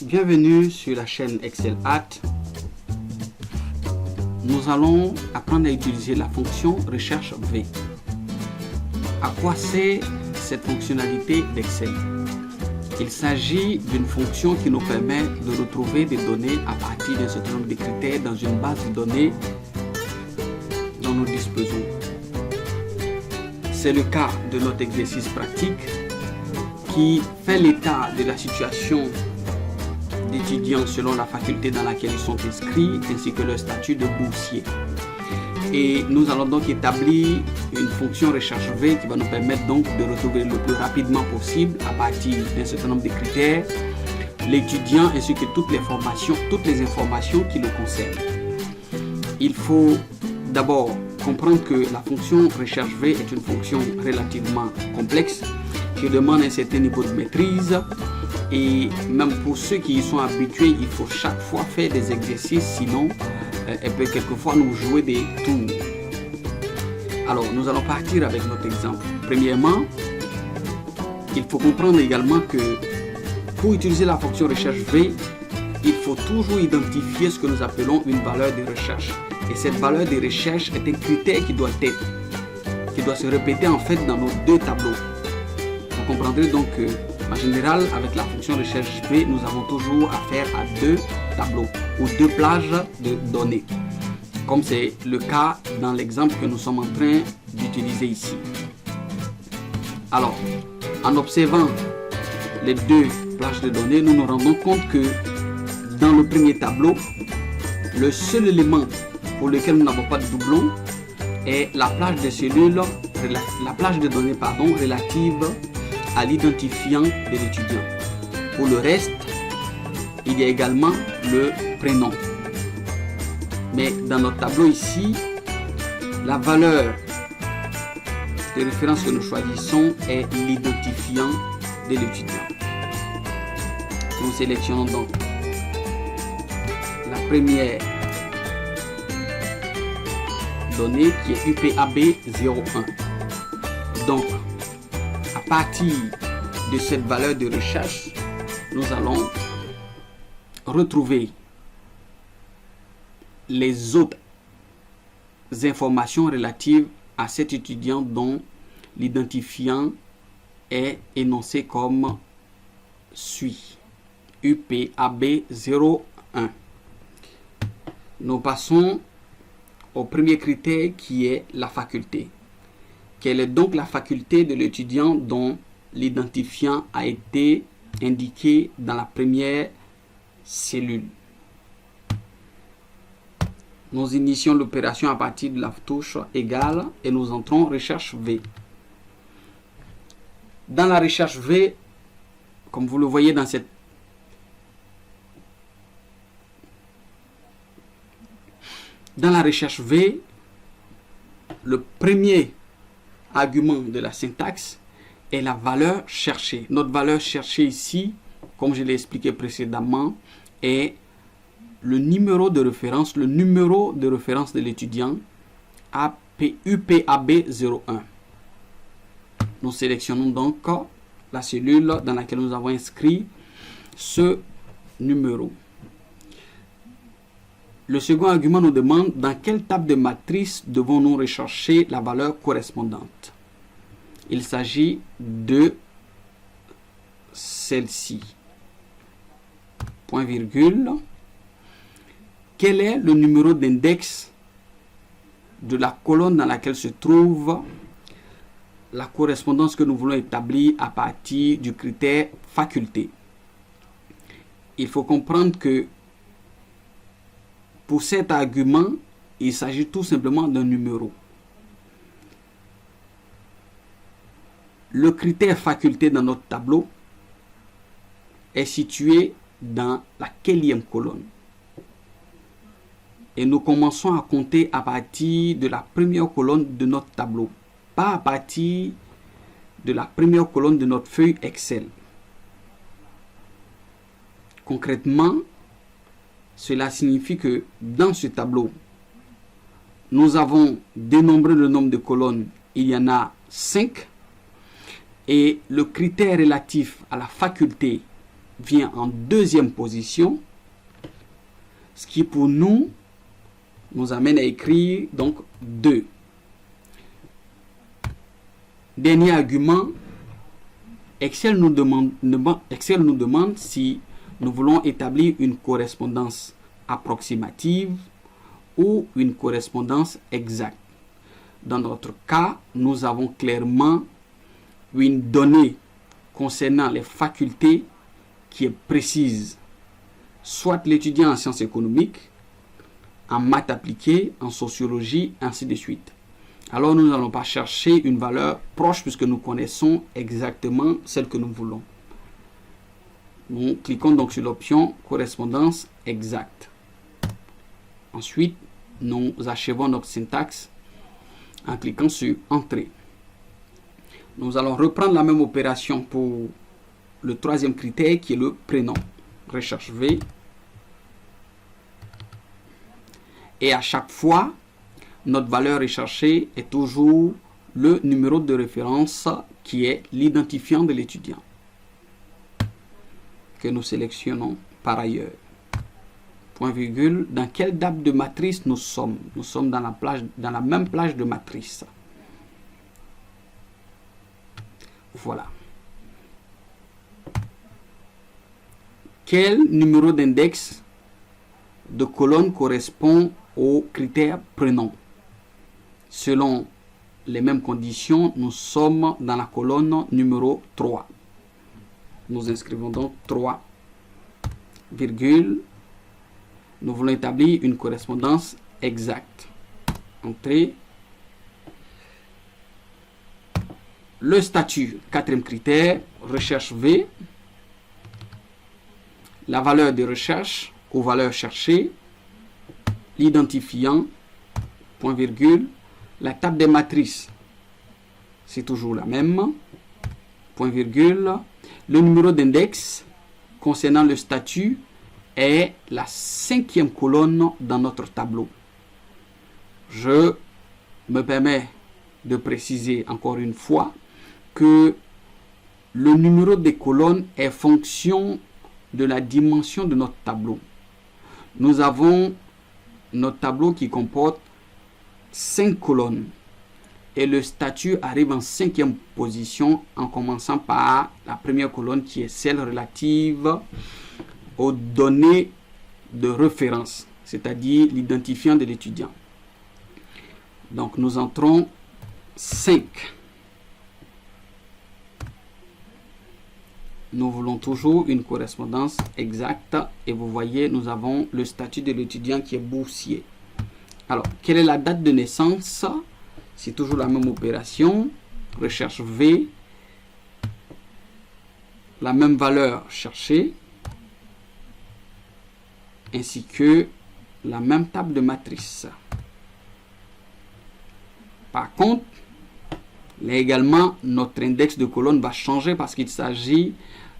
Bienvenue sur la chaîne Excel Art. Nous allons apprendre à utiliser la fonction recherche V. À quoi sert cette fonctionnalité d'Excel? Il s'agit d'une fonction qui nous permet de retrouver des données à partir d'un certain nombre de critères dans une base de données dont nous disposons. C'est le cas de notre exercice pratique qui fait l'état de la situation d'étudiants selon la faculté dans laquelle ils sont inscrits ainsi que leur statut de boursier. Et nous allons donc établir une fonction recherche V qui va nous permettre donc de retrouver le plus rapidement possible à partir d'un certain nombre de critères l'étudiant ainsi que toutes les informations qui le concernent. Il faut d'abord comprendre que la fonction recherche V est une fonction relativement complexe qui demande un certain niveau de maîtrise. Et même pour ceux qui y sont habitués, il faut chaque fois faire des exercices, sinon elle peut quelquefois nous jouer des tours. Alors, nous allons partir avec notre exemple. Premièrement, il faut comprendre également que pour utiliser la fonction recherche V, il faut toujours identifier ce que nous appelons une valeur de recherche. Et cette valeur de recherche est un critère qui doit se répéter en fait dans nos deux tableaux. Vous comprendrez donc que en général, avec la fonction recherche V, nous avons toujours affaire à deux tableaux ou deux plages de données, comme c'est le cas dans l'exemple que nous sommes en train d'utiliser ici. Alors, en observant les deux plages de données, nous nous rendons compte que dans le premier tableau, le seul élément pour lequel nous n'avons pas de doublon est la plage de cellules, la plage de données relative à l'identifiant de l'étudiant. Pour le reste, il y a également le prénom. Mais dans notre tableau ici, la valeur de référence que nous choisissons est l'identifiant de l'étudiant. Nous sélectionnons donc la première donnée qui est UPAB01. Donc, à partir de cette valeur de recherche, nous allons retrouver les autres informations relatives à cet étudiant dont l'identifiant est énoncé comme suit. UPAB01. Nous passons au premier critère qui est la faculté. Quelle est donc la faculté de l'étudiant dont l'identifiant a été indiqué dans la première cellule? Nous initions l'opération à partir de la touche égale et nous entrons recherche V. Dans la recherche V, comme vous le voyez dans la recherche V, le premier argument de la syntaxe est la valeur cherchée. Notre valeur cherchée ici, comme je l'ai expliqué précédemment, est le numéro de référence de l'étudiant UPAB01. Nous sélectionnons donc la cellule dans laquelle nous avons inscrit ce numéro. Le second argument nous demande dans quelle table de matrice devons-nous rechercher la valeur correspondante. Il s'agit de celle-ci. Point virgule. Quel est le numéro d'index de la colonne dans laquelle se trouve la correspondance que nous voulons établir à partir du critère faculté? Il faut comprendre que pour cet argument, il s'agit tout simplement d'un numéro. Le critère faculté dans notre tableau est situé dans la quatrième colonne. Et nous commençons à compter à partir de la première colonne de notre tableau, pas à partir de la première colonne de notre feuille Excel. Concrètement, cela signifie que dans ce tableau, nous avons dénombré le nombre de colonnes. Il y en a 5. Et le critère relatif à la faculté vient en deuxième position, ce qui pour nous amène à écrire donc 2. Dernier argument, Excel nous demande si nous voulons établir une correspondance approximative ou une correspondance exacte. Dans notre cas, nous avons clairement une donnée concernant les facultés qui est précise, soit l'étudiant en sciences économiques, en maths appliquées, en sociologie, ainsi de suite. Alors nous n'allons pas chercher une valeur proche puisque nous connaissons exactement celle que nous voulons. Nous cliquons donc sur l'option correspondance exacte. Ensuite, nous achevons notre syntaxe en cliquant sur Entrée. Nous allons reprendre la même opération pour le troisième critère qui est le prénom. Recherche V. Et à chaque fois, notre valeur recherchée est toujours le numéro de référence qui est l'identifiant de l'étudiant que nous sélectionnons par ailleurs. Point virgule, dans quelle date de matrice nous sommes? Nous sommes dans la même plage de matrice. Voilà. Quel numéro d'index de colonne correspond au critère prénom? Selon les mêmes conditions, nous sommes dans la colonne numéro 3. Nous inscrivons donc 3, virgule. Nous voulons établir une correspondance exacte. Entrée. Le statut, quatrième critère, recherche V. La valeur de recherche ou valeur cherchée. L'identifiant, point virgule. La table des matrices, c'est toujours la même, point virgule. Le numéro d'index concernant le statut est la 5e colonne dans notre tableau. Je me permets de préciser encore une fois que le numéro des colonnes est fonction de la dimension de notre tableau. Nous avons notre tableau qui comporte 5 colonnes et le statut arrive en 5e position en commençant par la première colonne qui est celle relative aux données de référence, c'est-à-dire l'identifiant de l'étudiant. Donc nous entrons 5. Nous voulons toujours une correspondance exacte et vous voyez nous avons le statut de l'étudiant qui est boursier. Alors, quelle est la date de naissance? C'est toujours la même opération. Recherche V. La même valeur cherchée. Ainsi que la même table de matrice. Par contre, là également, notre index de colonne va changer parce qu'il s'agit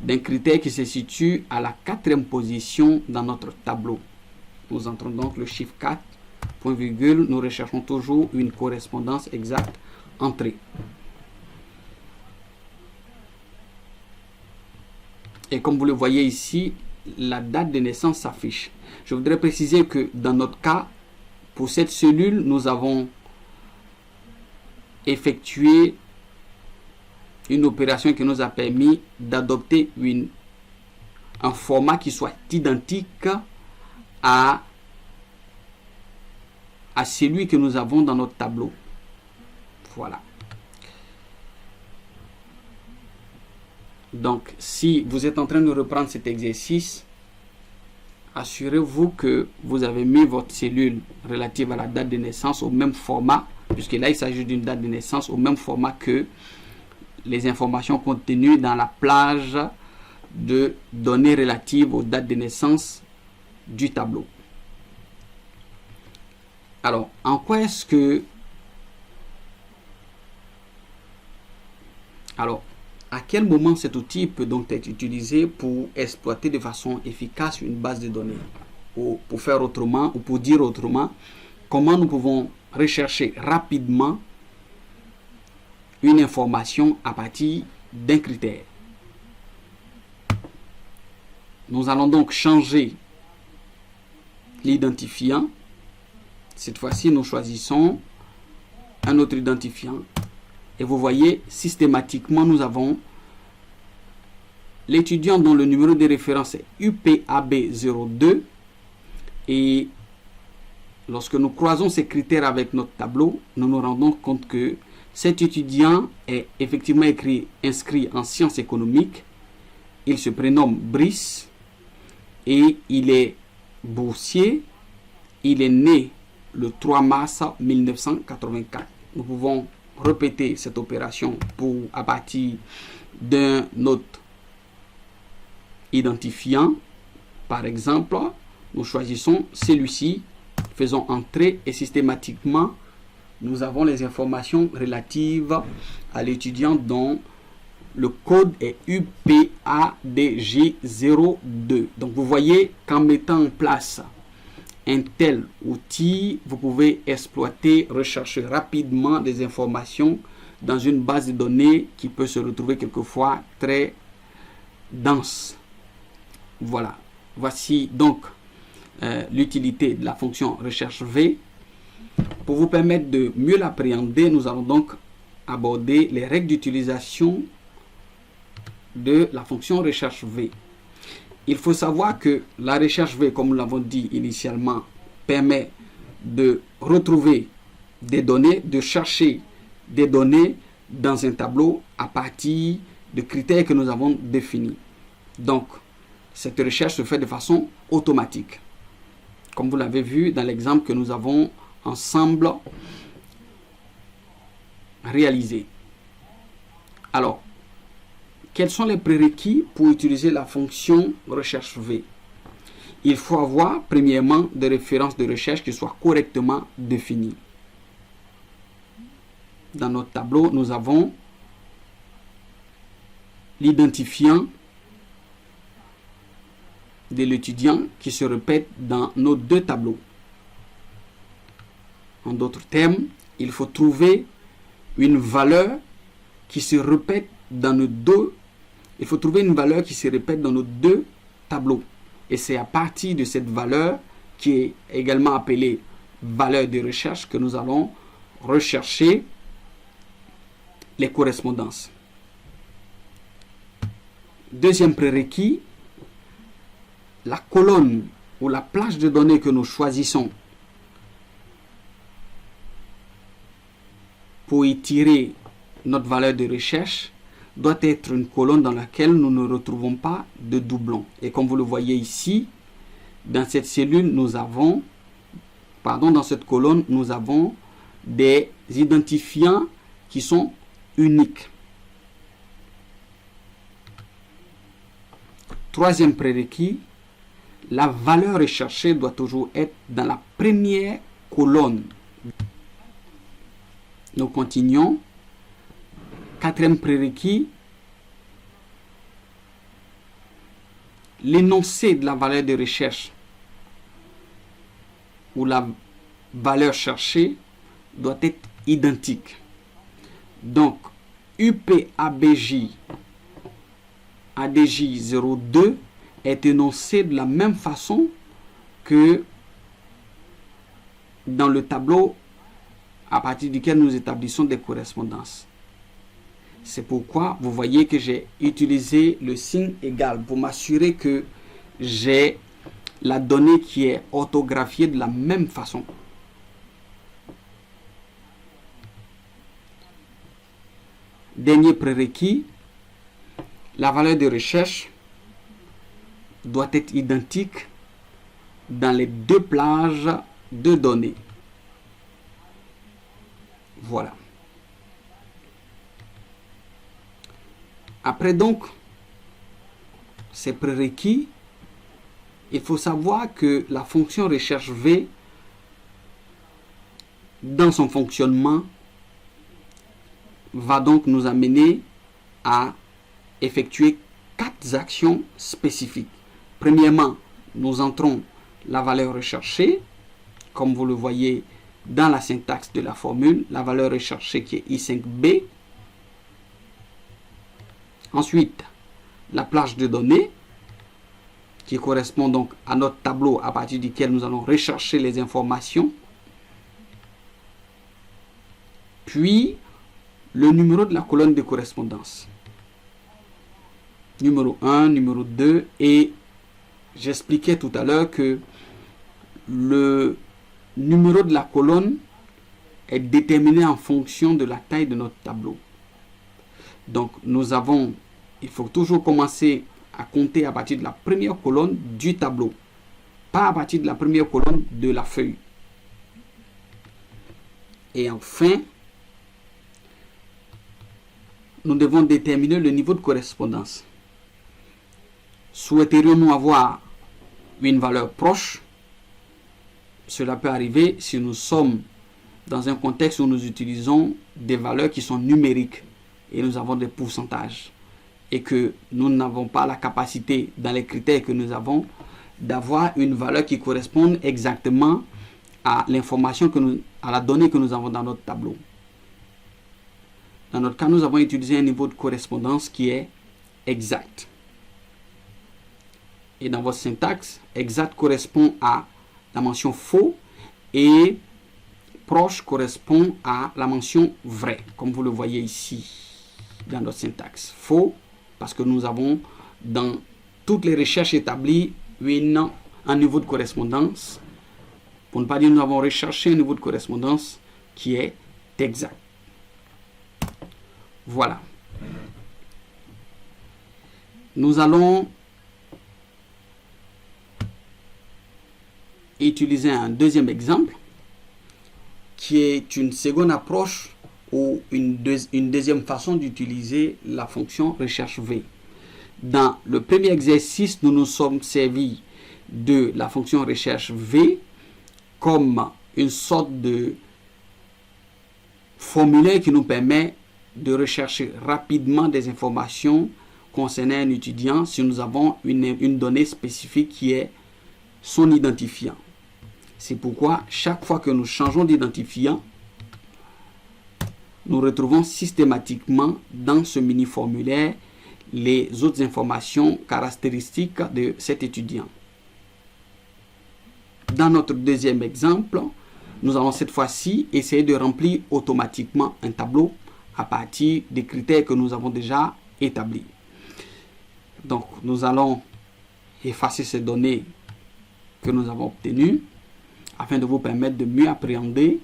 d'un critère qui se situe à la 4e position dans notre tableau. Nous entrons donc le chiffre 4. Point virgule, nous recherchons toujours une correspondance exacte entrée. Et comme vous le voyez ici, la date de naissance s'affiche. Je voudrais préciser que dans notre cas, pour cette cellule, nous avons effectué une opération qui nous a permis d'adopter un format qui soit identique à celui que nous avons dans notre tableau. Voilà. Donc, si vous êtes en train de reprendre cet exercice, assurez-vous que vous avez mis votre cellule relative à la date de naissance au même format, puisque là, il s'agit d'une date de naissance au même format que les informations contenues dans la plage de données relatives aux dates de naissance du tableau. Alors, en quoi est-ce que... Alors, à quel moment cet outil peut donc être utilisé pour exploiter de façon efficace une base de données? Ou pour faire autrement, ou pour dire autrement, comment nous pouvons rechercher rapidement une information à partir d'un critère? Nous allons donc changer l'identifiant. Cette fois-ci, nous choisissons un autre identifiant. Et vous voyez, systématiquement, nous avons l'étudiant dont le numéro de référence est UPAB02. Et lorsque nous croisons ces critères avec notre tableau, nous nous rendons compte que cet étudiant est effectivement inscrit en sciences économiques. Il se prénomme Brice et il est boursier. Il est né le 3 mars 1984. Nous pouvons répéter cette opération à partir d'un autre identifiant. Par exemple, nous choisissons celui-ci, faisons entrer et systématiquement, nous avons les informations relatives à l'étudiant dont le code est UPADG02. Donc vous voyez qu'en mettant en place un tel outil, vous pouvez exploiter, rechercher rapidement des informations dans une base de données qui peut se retrouver quelquefois très dense. Voilà. Voici donc l'utilité de la fonction recherche V. Pour vous permettre de mieux l'appréhender, nous allons donc aborder les règles d'utilisation de la fonction recherche V. Il faut savoir que la recherche V, comme nous l'avons dit initialement, permet de retrouver des données, de chercher des données dans un tableau à partir de critères que nous avons définis. Donc, cette recherche se fait de façon automatique, comme vous l'avez vu dans l'exemple que nous avons ensemble réalisé. Alors, quels sont les prérequis pour utiliser la fonction recherche V? Il faut avoir, premièrement, des références de recherche qui soient correctement définies. Dans notre tableau, nous avons l'identifiant de l'étudiant qui se répète dans nos deux tableaux. En d'autres termes, il faut trouver une valeur qui se répète dans nos deux. Il faut trouver une valeur qui se répète dans nos deux tableaux. Et c'est à partir de cette valeur, qui est également appelée valeur de recherche, que nous allons rechercher les correspondances. Deuxième prérequis, la colonne ou la plage de données que nous choisissons pour y tirer notre valeur de recherche doit être une colonne dans laquelle nous ne retrouvons pas de doublons. Et comme vous le voyez ici, dans cette cellule, dans cette colonne, nous avons des identifiants qui sont uniques. Troisième prérequis, la valeur recherchée doit toujours être dans la première colonne. Nous continuons. Quatrième prérequis, l'énoncé de la valeur de recherche ou la valeur cherchée doit être identique. Donc, UPABJ ADJ02 est énoncé de la même façon que dans le tableau à partir duquel nous établissons des correspondances. C'est pourquoi vous voyez que j'ai utilisé le signe égal pour m'assurer que j'ai la donnée qui est orthographiée de la même façon. Dernier prérequis, la valeur de recherche doit être identique dans les deux plages de données. Voilà. Après donc ces prérequis, il faut savoir que la fonction recherche V, dans son fonctionnement, va donc nous amener à effectuer 4 actions spécifiques. Premièrement, nous entrons la valeur recherchée, comme vous le voyez dans la syntaxe de la formule, la valeur recherchée qui est I5B. Ensuite, la plage de données. qui correspond donc à notre tableau à partir duquel nous allons rechercher les informations. Puis, le numéro de la colonne de correspondance. Numéro 1, numéro 2. Et j'expliquais tout à l'heure que le numéro de la colonne est déterminé en fonction de la taille de notre tableau. Donc, il faut toujours commencer à compter à partir de la première colonne du tableau, pas à partir de la première colonne de la feuille. Et enfin, nous devons déterminer le niveau de correspondance. Souhaiterions-nous avoir une valeur proche? Cela peut arriver si nous sommes dans un contexte où nous utilisons des valeurs qui sont numériques et nous avons des pourcentages et que nous n'avons pas la capacité dans les critères que nous avons d'avoir une valeur qui corresponde exactement à l'information à la donnée que nous avons dans notre tableau. Dans notre cas, nous avons utilisé un niveau de correspondance qui est exact. Et dans votre syntaxe, exact correspond à la mention faux et proche correspond à la mention vrai, comme vous le voyez ici dans notre syntaxe. Faux, parce que nous avons dans toutes les recherches établies un niveau de correspondance. Pour ne pas dire nous avons recherché un niveau de correspondance qui est exact. Voilà. Nous allons utiliser un deuxième exemple qui est une seconde approche ou une deuxième façon d'utiliser la fonction recherche V. Dans le premier exercice, nous nous sommes servis de la fonction recherche V comme une sorte de formulaire qui nous permet de rechercher rapidement des informations concernant un étudiant si nous avons une donnée spécifique qui est son identifiant. C'est pourquoi chaque fois que nous changeons d'identifiant, nous retrouvons systématiquement dans ce mini-formulaire les autres informations caractéristiques de cet étudiant. Dans notre deuxième exemple, nous allons cette fois-ci essayer de remplir automatiquement un tableau à partir des critères que nous avons déjà établis. Donc, nous allons effacer ces données que nous avons obtenues afin de vous permettre de mieux appréhender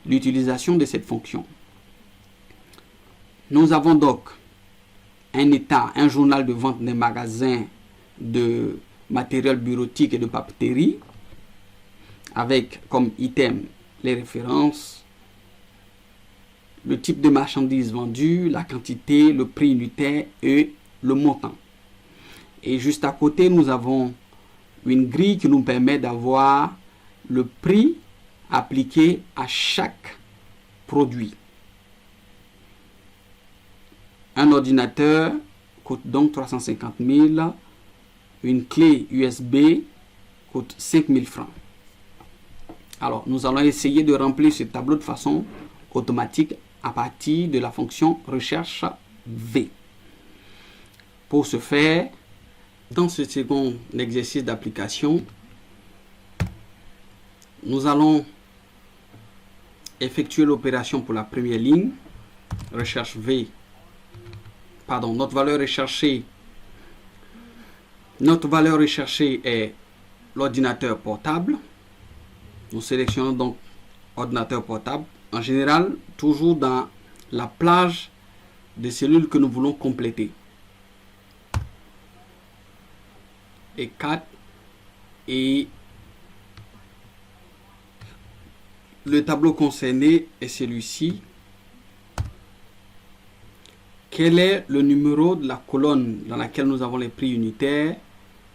l'utilisation de cette fonction. Nous avons donc un journal de vente des magasins de matériel bureautique et de papeterie avec comme item les références, le type de marchandises vendues, la quantité, le prix unitaire et le montant. Et juste à côté, nous avons une grille qui nous permet d'avoir le prix appliqué à chaque produit. Un ordinateur coûte donc 350 000. Une clé USB coûte 5 000 francs. Alors, nous allons essayer de remplir ce tableau de façon automatique à partir de la fonction recherche V. Pour ce faire, dans ce second exercice d'application, nous allons effectuer l'opération pour la première ligne. Recherche V. Pardon, notre valeur recherchée est l'ordinateur portable. Nous sélectionnons donc ordinateur portable. En général, toujours dans la plage de cellules que nous voulons compléter. Et 4. Et le tableau concerné est celui-ci. Quel est le numéro de la colonne dans laquelle nous avons les prix unitaires?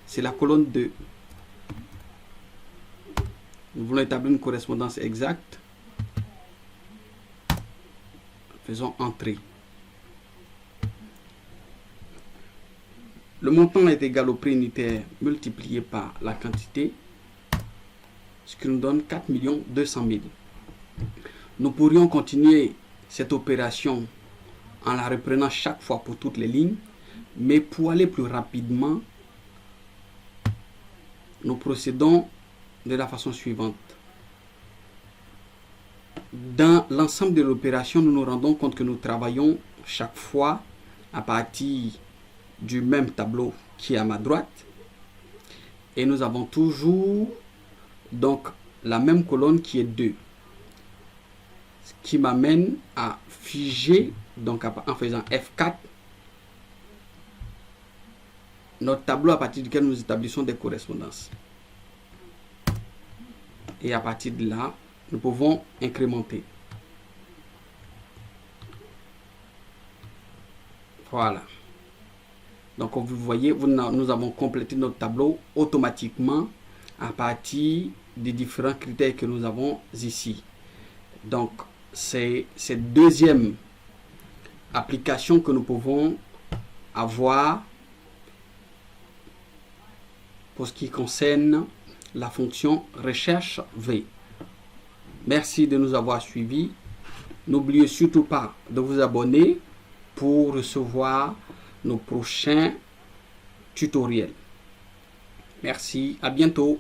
C'est la colonne 2. Nous voulons établir une correspondance exacte. Faisons entrée. Le montant est égal au prix unitaire multiplié par la quantité, ce qui nous donne 4 200 000. Nous pourrions continuer cette opération en la reprenant chaque fois pour toutes les lignes, mais pour aller plus rapidement, nous procédons de la façon suivante. Dans l'ensemble de l'opération, nous nous rendons compte que nous travaillons chaque fois à partir du même tableau qui est à ma droite. Et nous avons toujours donc la même colonne qui est 2. Ce qui m'amène à figer, donc en faisant F4, notre tableau à partir duquel nous établissons des correspondances. Et à partir de là, nous pouvons incrémenter. Voilà. Donc, comme vous voyez, nous avons complété notre tableau automatiquement à partir des différents critères que nous avons ici. Donc, c'est cette deuxième application que nous pouvons avoir pour ce qui concerne la fonction recherche V. Merci de nous avoir suivis. N'oubliez surtout pas de vous abonner pour recevoir nos prochains tutoriels. Merci, à bientôt.